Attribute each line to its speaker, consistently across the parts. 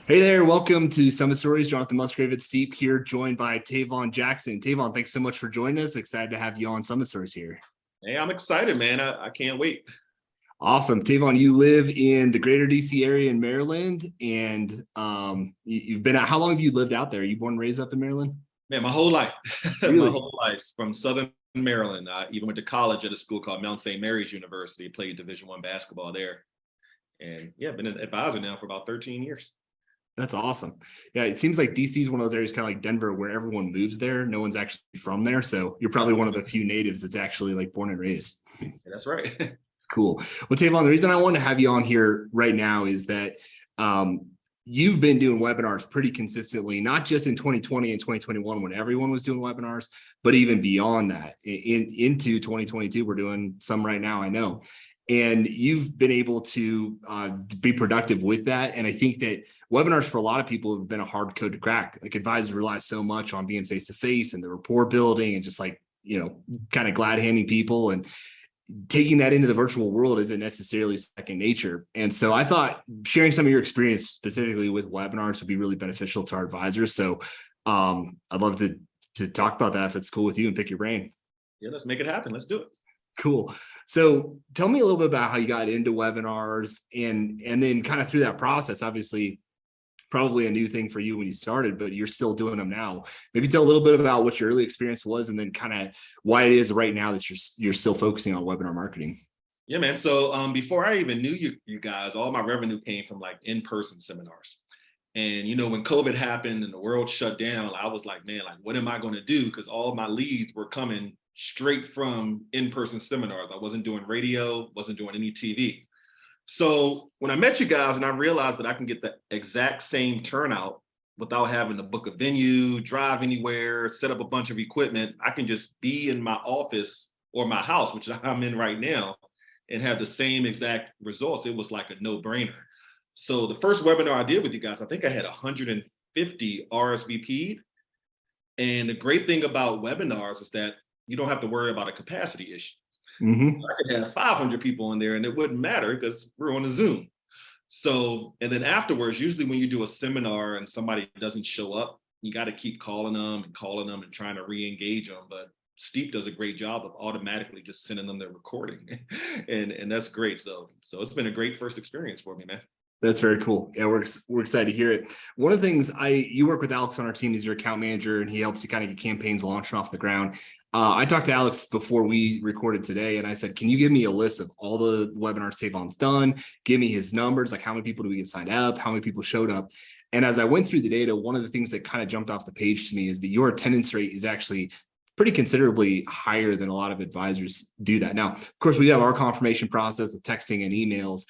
Speaker 1: Hey there, welcome to Summit Stories. Jonathan Musgrave at Steep here, joined by Tayvon Jackson. Tayvon, thanks so much for joining us. Excited to have you on Summit Stories here.
Speaker 2: Hey, I'm excited, man. I can't wait.
Speaker 1: Awesome. Tayvon, you live in the greater DC area in Maryland, and you've been out, how long have you lived out there? Are you born and raised up in Maryland?
Speaker 2: Man, my whole life, my
Speaker 1: Really?
Speaker 2: whole life from Southern Maryland. I even went to college at a school called Mount St. Mary's University, played Division I basketball there. And yeah, been an advisor now for about 13 years.
Speaker 1: That's awesome. Yeah, it seems like DC is one of those areas kind of like Denver where everyone moves there. No one's actually from there. So you're probably one of the few natives that's actually like born and raised.
Speaker 2: Yeah, that's right.
Speaker 1: Cool. Well, Tayvon, the reason I want to have you on here right now is that um, you've been doing webinars pretty consistently, not just in 2020 and 2021 when everyone was doing webinars, but even beyond that. Into 2022, we're doing some right now, I know. And you've been able to be productive with that. And I think that webinars for a lot of people have been a hard code to crack. Like advisors rely so much on being face-to-face and the rapport building and just like, kind of glad handing people. And taking that into the virtual world isn't necessarily second nature. And so I thought sharing some of your experience specifically with webinars would be really beneficial to our advisors. So I'd love to talk about that if it's cool with you and pick your brain.
Speaker 2: Yeah, let's make it happen. Let's do it.
Speaker 1: Cool. So tell me a little bit about how you got into webinars and then kind of through that process. Obviously, probably a new thing for you when you started, but you're still doing them now. Maybe tell a little bit about what your early experience was and then kind of why it is right now that you're still focusing on webinar marketing.
Speaker 2: Yeah, man. So before I even knew you guys, all my revenue came from like in-person seminars. And when COVID happened and the world shut down, I was like, man, like what am I going to do? Because all my leads were coming straight from in-person seminars. I wasn't doing radio, wasn't doing any TV. So when I met you guys and I realized that I can get the exact same turnout without having to book a venue, drive anywhere, set up a bunch of equipment, I can just be in my office or my house, which I'm in right now, and have the same exact results. It was like a no-brainer. So the first webinar I did with you guys, I think I had 150 RSVP'd. And the great thing about webinars is that you don't have to worry about a capacity issue.
Speaker 1: Mm-hmm.
Speaker 2: So I could have 500 people in there and it wouldn't matter because we're on a Zoom. So, and then afterwards, usually when you do a seminar and somebody doesn't show up, you got to keep calling them and trying to re-engage them. But Steep does a great job of automatically just sending them their recording. and that's great. So it's been a great first experience for me, man.
Speaker 1: That's very cool. Yeah, we're excited to hear it. One of the things you work with Alex on our team, he's your account manager, and he helps you kind of get campaigns launching off the ground. I talked to Alex before we recorded today, and I said, "Can you give me a list of all the webinars Tayvon's done? Give me his numbers, like how many people do we get signed up, how many people showed up?" And as I went through the data, one of the things that kind of jumped off the page to me is that your attendance rate is actually pretty considerably higher than a lot of advisors do that. Now, of course, we have our confirmation process of texting and emails.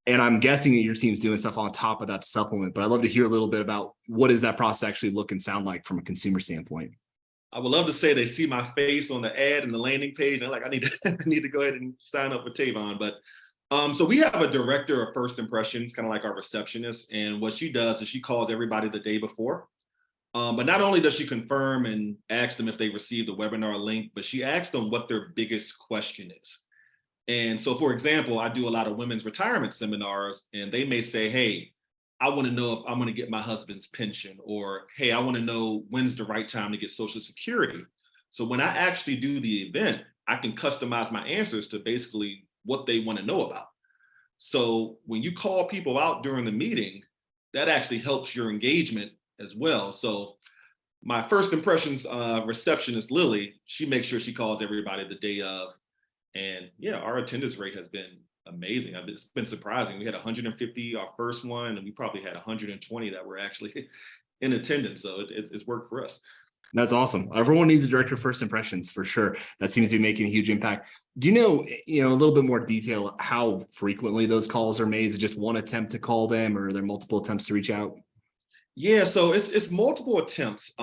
Speaker 1: And I'm guessing that your team's doing stuff on top of that to supplement, but I'd love to hear a little bit about what does that process actually look and sound like from a consumer standpoint.
Speaker 2: I would love to say they see my face on the ad and the landing page, and they're like, I need to go ahead and sign up with Tayvon. But so we have a director of first impressions, kind of like our receptionist. And what she does is she calls everybody the day before. But not only does she confirm and ask them if they received the webinar link, but she asks them what their biggest question is. And so, for example, I do a lot of women's retirement seminars, and they may say, hey, I want to know if I'm going to get my husband's pension, or, hey, I want to know when's the right time to get Social Security. So when I actually do the event, I can customize my answers to basically what they want to know about. So when you call people out during the meeting, that actually helps your engagement as well. So my first impressions receptionist, Lily, she makes sure she calls everybody the day of. And yeah, our attendance rate has been amazing. It's been surprising. We had 150 our first one, and we probably had 120 that were actually in attendance. So it's worked for us.
Speaker 1: That's awesome. Everyone needs a director of first impressions for sure. That seems to be making a huge impact. Do you know a little bit more detail how frequently those calls are made? Is it just one attempt to call them, or are there multiple attempts to reach out?
Speaker 2: Yeah, so it's multiple attempts.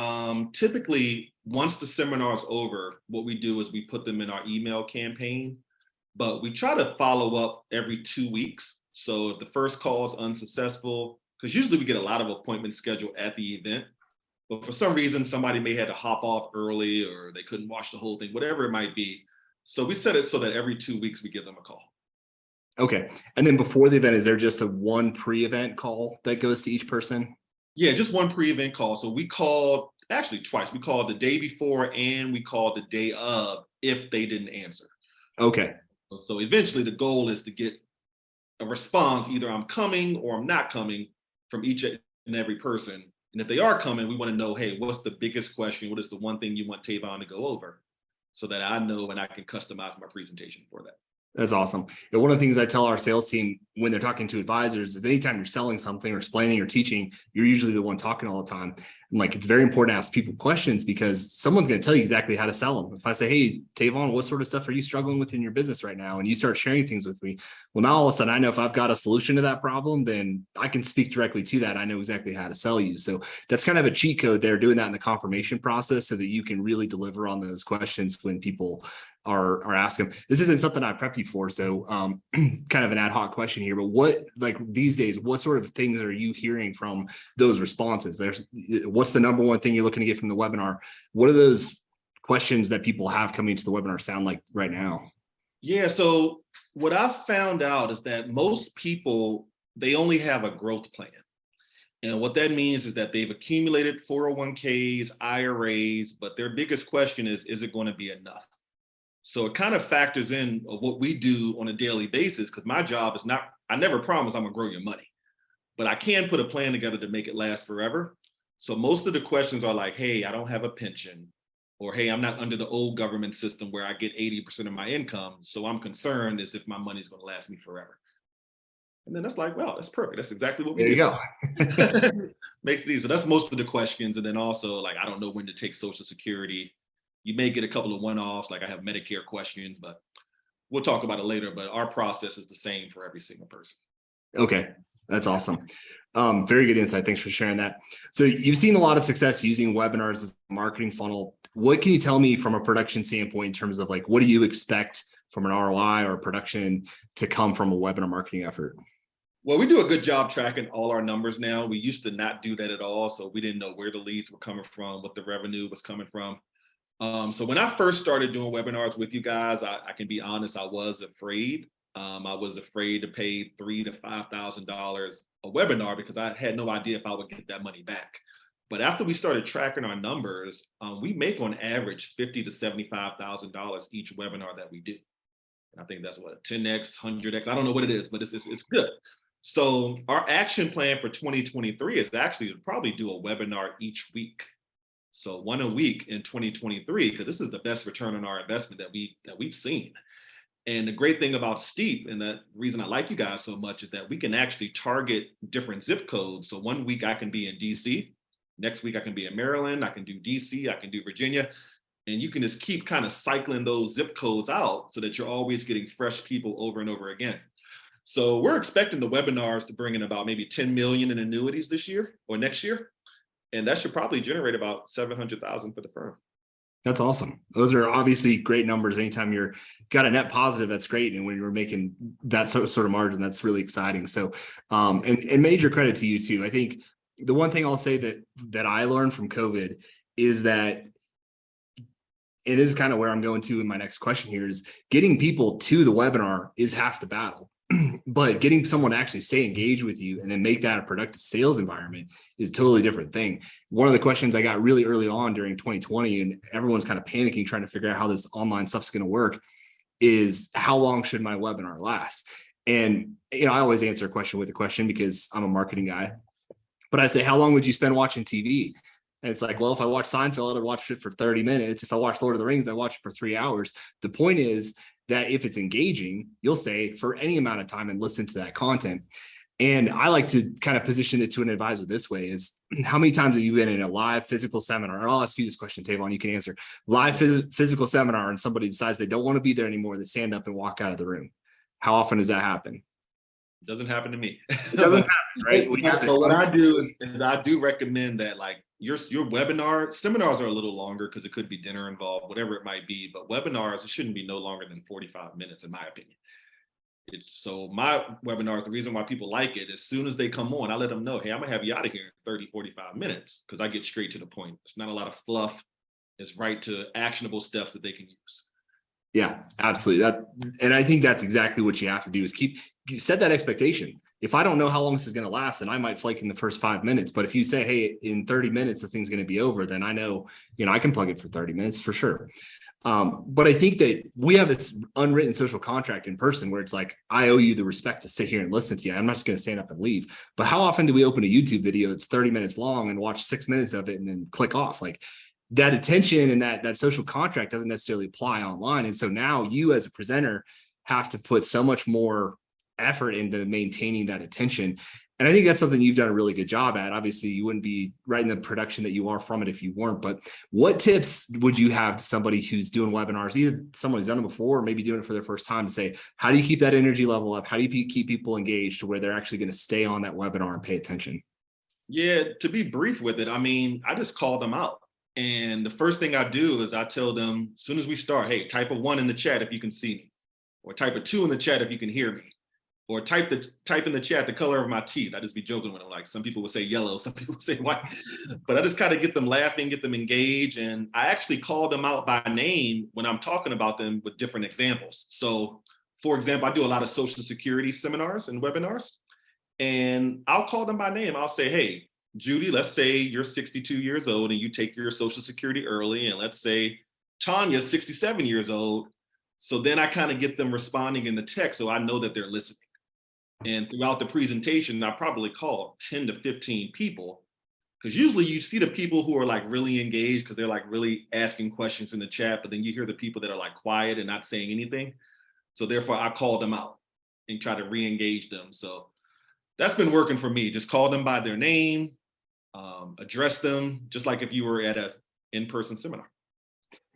Speaker 2: Typically, once the seminar is over, what we do is we put them in our email campaign, but we try to follow up every 2 weeks. So if the first call is unsuccessful, because usually we get a lot of appointments scheduled at the event, but for some reason, somebody may have to hop off early or they couldn't watch the whole thing, whatever it might be. So we set it so that every 2 weeks we give them a call.
Speaker 1: Okay. And then before the event, is there just a one pre-event call that goes to each person?
Speaker 2: Yeah, just one pre-event call. So we called actually twice. We called the day before and we called the day of if they didn't answer.
Speaker 1: Okay.
Speaker 2: So eventually the goal is to get a response, either I'm coming or I'm not coming, from each and every person. And if they are coming, we want to know, hey, what's the biggest question? What is the one thing you want Tayvon to go over, so that I know and I can customize my presentation for that.
Speaker 1: That's awesome. And one of the things I tell our sales team when they're talking to advisors is anytime you're selling something or explaining or teaching, you're usually the one talking all the time. I'm like, it's very important to ask people questions because someone's going to tell you exactly how to sell them. If I say, hey, Tayvon, what sort of stuff are you struggling with in your business right now? And you start sharing things with me. Well, now all of a sudden I know if I've got a solution to that problem, then I can speak directly to that. I know exactly how to sell you. So that's kind of a cheat code there, doing that in the confirmation process so that you can really deliver on those questions when people are asking. This isn't something I prepped you for, so kind of an ad hoc question here, but what, like these days, what sort of things are you hearing from those responses? What's the number one thing you're looking to get from the webinar? What are those questions that people have coming to the webinar sound like right now?
Speaker 2: Yeah, so what I've found out is that most people, they only have a growth plan. And what that means is that they've accumulated 401ks, IRAs, but their biggest question is it going to be enough? So it kind of factors in what we do on a daily basis, because my job is not, I never promise I'm gonna grow your money, but I can put a plan together to make it last forever. So most of the questions are like, hey, I don't have a pension, or hey, I'm not under the old government system where I get 80% of my income. So I'm concerned as if my money's gonna last me forever. And then that's like, well, that's perfect. That's exactly what we
Speaker 1: There you
Speaker 2: do.
Speaker 1: go.
Speaker 2: Makes it easy. So that's most of the questions. And then also, like, I don't know when to take Social Security. You may get a couple of one-offs, like I have Medicare questions, but we'll talk about it later. But our process is the same for every single person.
Speaker 1: Okay, that's awesome. Very good insight. Thanks for sharing that. So you've seen a lot of success using webinars as a marketing funnel. What can you tell me from a production standpoint in terms of like, what do you expect from an ROI or production to come from a webinar marketing effort?
Speaker 2: Well, we do a good job tracking all our numbers now. We used to not do that at all. So we didn't know where the leads were coming from, what the revenue was coming from. So when I first started doing webinars with you guys, I can be honest, I was afraid. I was afraid to pay $3,000 to $5,000 a webinar because I had no idea if I would get that money back. But after we started tracking our numbers, we make on average $50,000 to $75,000 each webinar that we do. And I think that's what, 10x, 100x. I don't know what it is, but it's good. So our action plan for 2023 is actually to probably do a webinar each week. So one a week in 2023, because this is the best return on our investment that we've seen. And the great thing about Steep, and the reason I like you guys so much, is that we can actually target different zip codes. So one week I can be in DC, next week I can be in Maryland, I can do DC, I can do Virginia, and you can just keep kind of cycling those zip codes out so that you're always getting fresh people over and over again. So we're expecting the webinars to bring in about maybe 10 million in annuities this year or next year. And that should probably generate about 700,000 for the firm.
Speaker 1: That's awesome. Those are obviously great numbers. Anytime you're got a net positive, that's great. And when you're making that sort of margin, that's really exciting. So, and major credit to you too. I think the one thing I'll say that I learned from COVID is that it is kind of where I'm going to in my next question here is getting people to the webinar is half the battle. But getting someone to actually stay engaged with you and then make that a productive sales environment is a totally different thing. One of the questions I got really early on during 2020, and everyone's kind of panicking, trying to figure out how this online stuff's going to work, is how long should my webinar last? And, I always answer a question with a question because I'm a marketing guy, but I say, how long would you spend watching TV? And it's like, well, if I watch Seinfeld, I watch it for 30 minutes. If I watch Lord of the Rings, I watch it for 3 hours. The point is that if it's engaging, you'll stay for any amount of time and listen to that content. And I like to kind of position it to an advisor this way is how many times have you been in a live physical seminar? And I'll ask you this question, Tayvon, you can answer. Live physical seminar and somebody decides they don't want to be there anymore. They stand up and walk out of the room. How often does that happen?
Speaker 2: It doesn't happen to me.
Speaker 1: It doesn't happen, right?
Speaker 2: But what I do is I do recommend that like your webinar, seminars are a little longer because it could be dinner involved, whatever it might be, but webinars, it shouldn't be no longer than 45 minutes in my opinion. So my webinars, the reason why people like it, as soon as they come on, I let them know, hey, I'm gonna have you out of here in 30, 45 minutes because I get straight to the point. It's not a lot of fluff. It's right to actionable steps that they can use.
Speaker 1: Yeah, absolutely. And I think that's exactly what you have to do is set that expectation. If I don't know how long this is going to last, then I might flake in the first 5 minutes. But if you say, hey, in 30 minutes, the thing's going to be over, then I know, I can plug it for 30 minutes for sure. But I think that we have this unwritten social contract in person where it's like, I owe you the respect to sit here and listen to you. I'm not just going to stand up and leave. But how often do we open a YouTube video that's 30 minutes long and watch 6 minutes of it and then click off? Like, that attention and that social contract doesn't necessarily apply online. And so now you as a presenter have to put so much more effort into maintaining that attention. And I think that's something you've done a really good job at. Obviously, you wouldn't be right in the production that you are from it if you weren't. But what tips would you have to somebody who's doing webinars, either someone who's done it before or maybe doing it for their first time, to say, how do you keep that energy level up? How do you keep people engaged to where they're actually going to stay on that webinar and pay attention?
Speaker 2: Yeah, to be brief with it, I mean, I just call them out. And the first thing I do is I tell them, as soon as we start, hey, type a 1 in the chat if you can see me, or type a 2 in the chat if you can hear me, or type in the chat the color of my teeth. I just be joking with them. Like, some people would say yellow, some people would say white, but I just kind of get them laughing, get them engaged. And I actually call them out by name when I'm talking about them with different examples. So for example, I do a lot of Social Security seminars and webinars, and I'll call them by name. I'll say, hey, Judy, let's say you're 62 years old and you take your Social Security early, and let's say Tanya's 67 years old. So then I kind of get them responding in the text, so I know that they're listening. And throughout the presentation, I probably call 10 to 15 people, because usually you see the people who are like really engaged because they're like really asking questions in the chat, but then you hear the people that are like quiet and not saying anything. So therefore I call them out and try to re-engage them. So that's been working for me. Just call them by their name, address them, just like if you were at an in-person seminar.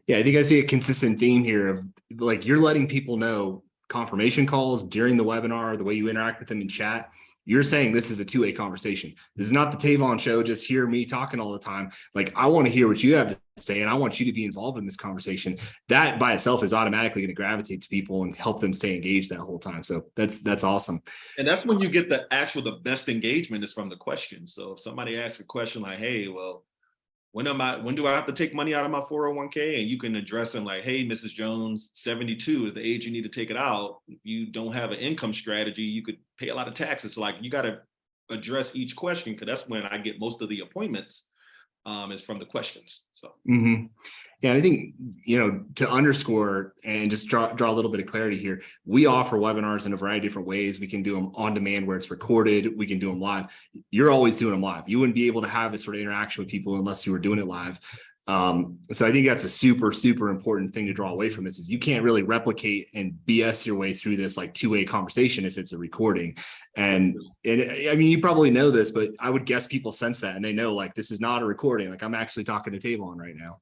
Speaker 1: Yeah, I think I see a consistent theme here of like, you're letting people know confirmation calls during the webinar, the way you interact with them in chat. You're saying this is a two-way conversation. This is not the Tayvon show, just hear me talking all the time. Like, I want to hear what you have to say, and I want you to be involved in this conversation. That by itself is automatically going to gravitate to people and help them stay engaged that whole time. So that's awesome.
Speaker 2: And that's when you get the best engagement is from the questions. So if somebody asks a question like, hey, well, when do I have to take money out of my 401k? And you can address them like, hey, Mrs. Jones, 72 is the age you need to take it out. If you don't have an income strategy, you could pay a lot of taxes. So like, you got to address each question, because that's when I get most of the appointments, is from the questions. So
Speaker 1: yeah, I think, to underscore and just draw a little bit of clarity here, we offer webinars in a variety of different ways. We can do them on demand where it's recorded. We can do them live. You're always doing them live. You wouldn't be able to have this sort of interaction with people unless you were doing it live. So I think that's a super, super important thing to draw away from this, is you can't really replicate and BS your way through this like two-way conversation if it's a recording. And I mean, you probably know this, but I would guess people sense that and they know like, this is not a recording. Like, I'm actually talking to Tayvon right now.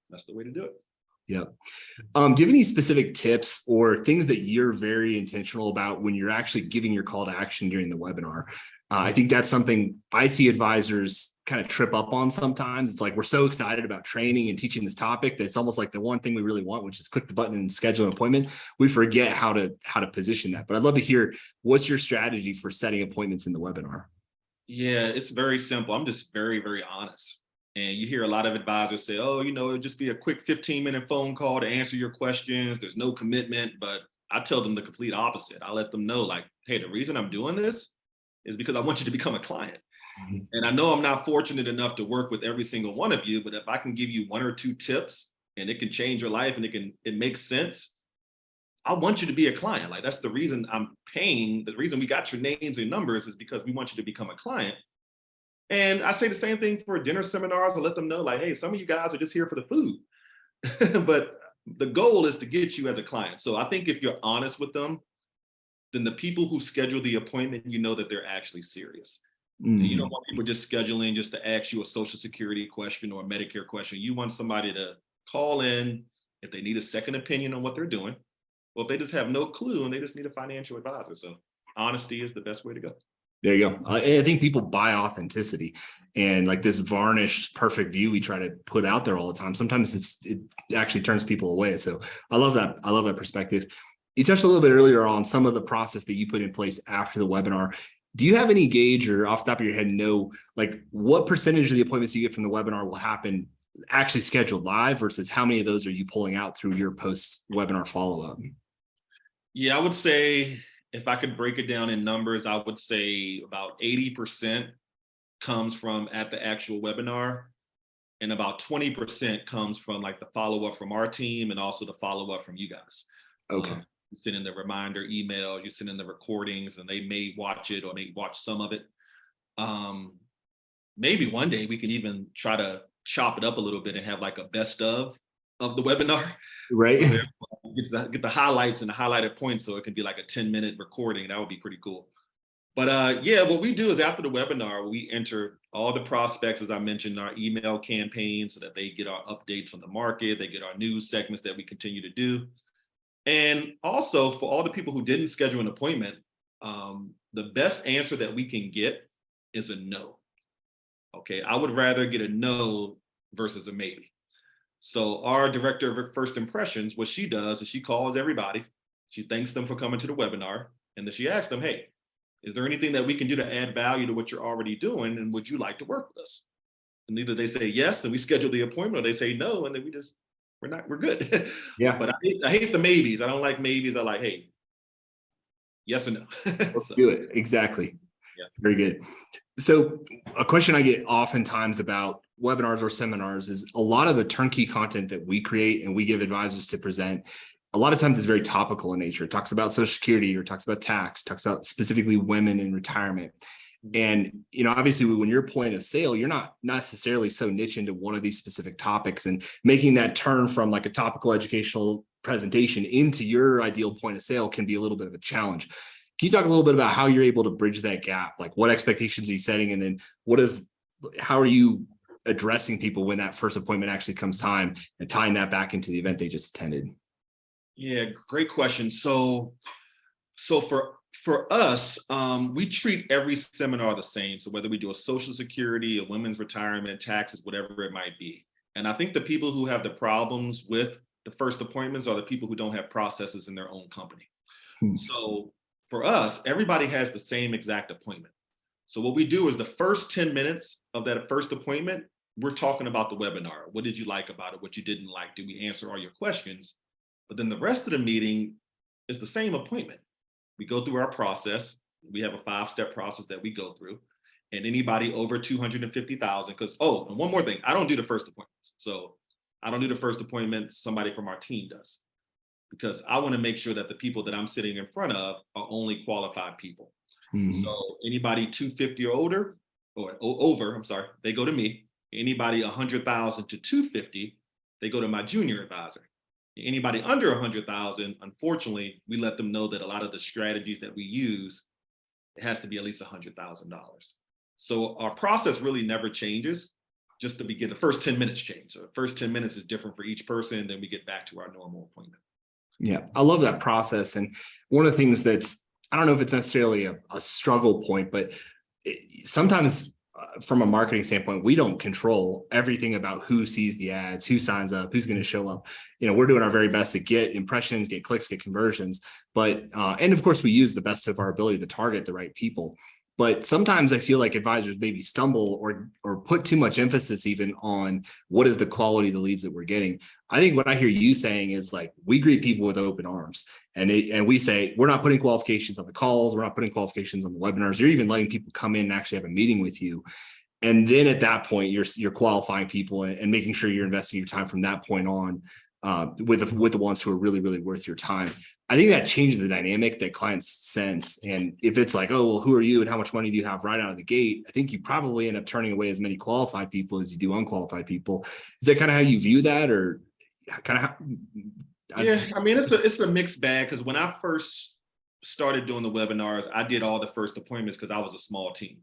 Speaker 2: That's the way to do it.
Speaker 1: Yeah. Do you have any specific tips or things that you're very intentional about when you're actually giving your call to action during the webinar? I think that's something I see advisors kind of trip up on sometimes. It's like, we're so excited about training and teaching this topic that it's almost like the one thing we really want, which is click the button and schedule an appointment. We forget how to position that. But I'd love to hear, what's your strategy for setting appointments in the webinar?
Speaker 2: Yeah, it's very simple. I'm just very, very honest. And you hear a lot of advisors say, oh, it'll just be a quick 15-minute phone call to answer your questions. There's no commitment. But I tell them the complete opposite. I let them know like, hey, the reason I'm doing this is because I want you to become a client. And I know I'm not fortunate enough to work with every single one of you, but if I can give you 1 or 2 tips and it can change your life and it makes sense, I want you to be a client. Like, that's the reason I'm paying. The reason we got your names and numbers is because we want you to become a client. And I say the same thing for dinner seminars. I let them know like, hey, some of you guys are just here for the food, but the goal is to get you as a client. So I think if you're honest with them, then the people who schedule the appointment, that they're actually serious. You don't want people just scheduling just to ask you a Social Security question or a Medicare question. You want somebody to call in if they need a second opinion on what they're doing, or if they just have no clue and they just need a financial advisor. So honesty is the best way to go.
Speaker 1: There you go. I think people buy authenticity, and like this varnished perfect view we try to put out there all the time. Sometimes it actually turns people away. So I love that. I love that perspective. You touched a little bit earlier on some of the process that you put in place after the webinar. Do you have any gauge or off the top of your head know like what percentage of the appointments you get from the webinar will happen actually scheduled live versus how many of those are you pulling out through your post webinar follow-up?
Speaker 2: Yeah, I would say if I could break it down in numbers, I would say about 80% comes from at the actual webinar, and about 20% comes from like the follow-up from our team and also the follow-up from you guys.
Speaker 1: Okay.
Speaker 2: You send in the reminder email, you send in the recordings, and they may watch it or may watch some of it. Maybe one day we can even try to chop it up a little bit and have like a best of the webinar.
Speaker 1: Right.
Speaker 2: So get the highlights and the highlighted points, so it can be like a 10-minute recording. That would be pretty cool. But yeah, what we do is after the webinar, we enter all the prospects, as I mentioned, in our email campaign so that they get our updates on the market, they get our news segments that we continue to do. And also for all the people who didn't schedule an appointment, the best answer that we can get is a no. Okay, I would rather get a no versus a maybe. So our director of first impressions, what she does is she calls everybody, she thanks them for coming to the webinar, and then she asks them, hey, is there anything that we can do to add value to what you're already doing, and would you like to work with us? And either they say yes and we schedule the appointment, or they say no and then we're good.
Speaker 1: Yeah.
Speaker 2: But I hate the maybes. I don't like maybes. I like, hey, yes and no.
Speaker 1: Let's
Speaker 2: So,
Speaker 1: do it. Exactly.
Speaker 2: yeah.
Speaker 1: Very good. So a question I get oftentimes about webinars or seminars is a lot of the turnkey content that we create and we give advisors to present. A lot of times it's very topical in nature. It talks about Social Security or talks about tax, talks about specifically women in retirement. And, obviously when you're point of sale, you're not necessarily so niche into one of these specific topics, and making that turn from like a topical educational presentation into your ideal point of sale can be a little bit of a challenge. Can you talk a little bit about how you're able to bridge that gap? Like what expectations are you setting? And then how are you addressing people when that first appointment actually comes time, and tying that back into the event they just attended?
Speaker 2: Yeah, great question. So for us, we treat every seminar the same. So whether we do a Social Security, a women's retirement, taxes, whatever it might be. And I think the people who have the problems with the first appointments are the people who don't have processes in their own company. So for us, everybody has the same exact appointment. So what we do is the first 10 minutes of that first appointment, we're talking about the webinar. What did you like about it? What you didn't like? Did we answer all your questions? But then the rest of the meeting is the same appointment. We go through our process. We have a 5-step process that we go through. And anybody over 250,000, because, and one more thing, I don't do the first appointments. So I don't do the first appointment, somebody from our team does. Because I want to make sure that the people that I'm sitting in front of are only qualified people. So anybody 250 or older, or over, I'm sorry, they go to me. Anybody 100,000 to 250, they go to my junior advisor. Anybody under 100,000, unfortunately, we let them know that a lot of the strategies that we use, it has to be at least $100,000. So our process really never changes. Just to begin, the first 10 minutes change. So the first 10 minutes is different for each person. Then we get back to our normal appointment.
Speaker 1: Yeah, I love that process. And one of the things that's, I don't know if it's necessarily a struggle point, but sometimes from a marketing standpoint, we don't control everything about who sees the ads, who signs up, who's going to show up. We're doing our very best to get impressions, get clicks, get conversions. But, and of course, we use the best of our ability to target the right people. But sometimes I feel like advisors maybe stumble or put too much emphasis even on what is the quality of the leads that we're getting. I think what I hear you saying is like, we greet people with open arms, and we say, we're not putting qualifications on the calls. We're not putting qualifications on the webinars. You're even letting people come in and actually have a meeting with you. And then at that point, you're qualifying people and making sure you're investing your time from that point on with the ones who are really, really worth your time. I think that changes the dynamic that clients sense. And if it's like, oh, well, who are you and how much money do you have right out of the gate? I think you probably end up turning away as many qualified people as you do unqualified people. Is that kind of how you view that, or kind of how?
Speaker 2: Yeah, I mean, it's a mixed bag, because when I first started doing the webinars, I did all the first appointments because I was a small team.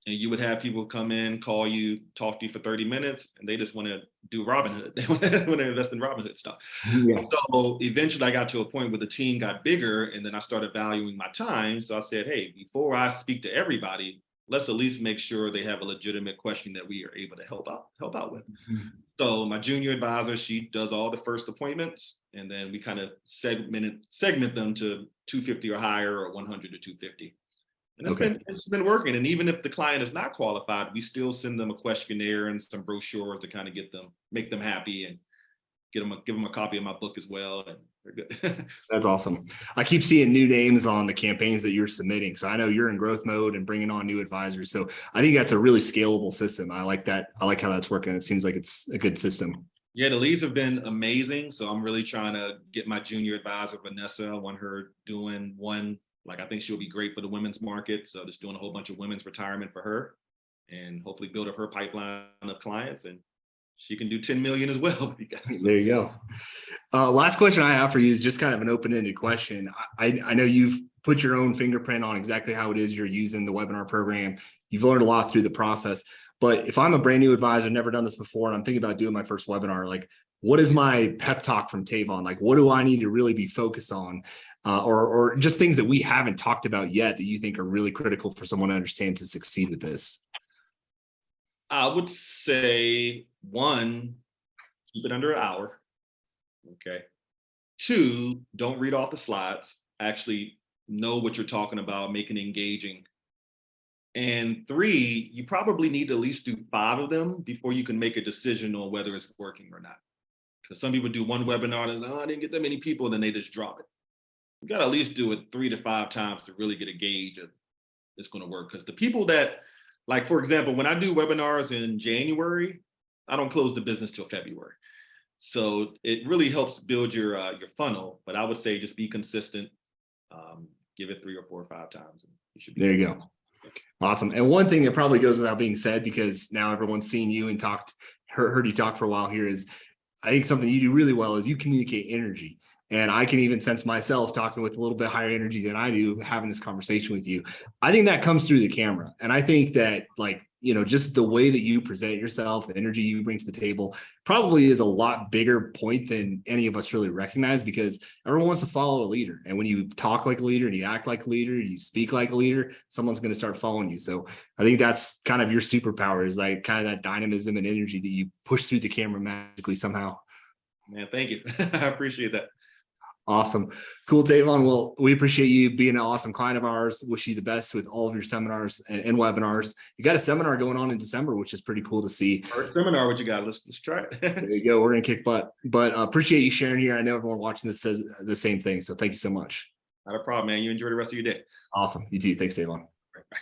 Speaker 2: And you would have people come in, call you, talk to you for 30 minutes, and they just want to do Robinhood. They want to invest in Robinhood stuff. Yeah. So eventually I got to a point where the team got bigger, and then I started valuing my time. So I said, hey, before I speak to everybody, let's at least make sure they have a legitimate question that we are able to help out with. Mm-hmm. So my junior advisor, she does all the first appointments, and then we kind of segment them to 250 or higher, or 100 to 250. And
Speaker 1: Okay.
Speaker 2: it's been working. And even if the client is not qualified, we still send them a questionnaire and some brochures to kind of make them happy and give them a copy of my book as well. And they're good.
Speaker 1: That's awesome. I keep seeing new names on the campaigns that you're submitting. So I know you're in growth mode and bringing on new advisors. So I think that's a really scalable system. I like that. I like how that's working. It seems like it's a good system.
Speaker 2: Yeah, the leads have been amazing. So I'm really trying to get my junior advisor, Vanessa. I want her doing one, like I think she'll be great for the women's market. So just doing a whole bunch of women's retirement for her and hopefully build up her pipeline of clients, and she can do 10 million as well with you guys.
Speaker 1: There you go. Last question I have for you is just kind of an open-ended question. I know you've put your own fingerprint on exactly how it is you're using the webinar program. You've learned a lot through the process. But if I'm a brand new advisor, never done this before, and I'm thinking about doing my first webinar, like what is my pep talk from Tayvon? Like what do I need to really be focused on? Or just things that we haven't talked about yet that you think are really critical for someone to understand to succeed with this?
Speaker 2: I would say 1, keep it under an hour. Okay. 2, don't read off the slides. Actually know what you're talking about, make it engaging. And 3, you probably need to at least do 5 of them before you can make a decision on whether it's working or not. Because some people do one webinar and I didn't get that many people, and then they just drop it. You got to at least do it 3 to 5 times to really get a gauge of it's going to work. Because the people that, like, for example, when I do webinars in January, I don't close the business till February. So it really helps build your funnel. But I would say just be consistent. Give it 3 or 4 or 5 times. And you should be
Speaker 1: there you go. Awesome. And one thing that probably goes without being said, because now everyone's seen you and heard you talk for a while here, is I think something you do really well is you communicate energy. And I can even sense myself talking with a little bit higher energy than I do having this conversation with you. I think that comes through the camera. And I think that, like, you know, just the way that you present yourself, the energy you bring to the table probably is a lot bigger point than any of us really recognize, because everyone wants to follow a leader. And when you talk like a leader and you act like a leader, you speak like a leader, someone's going to start following you. So I think that's kind of your superpower, is like kind of that dynamism and energy that you push through the camera magically somehow.
Speaker 2: Man, thank you. I appreciate that.
Speaker 1: Awesome. Cool, Tayvon. Well, we appreciate you being an awesome client of ours. Wish you the best with all of your seminars and webinars. You got a seminar going on in December, which is pretty cool to see.
Speaker 2: First seminar, what you got? Let's try it.
Speaker 1: There you go. We're going to kick butt. But appreciate you sharing here. I know everyone watching this says the same thing. So thank you so much.
Speaker 2: Not a problem, man. You enjoy the rest of your day.
Speaker 1: Awesome. You too. Thanks, Tayvon.
Speaker 2: Bye.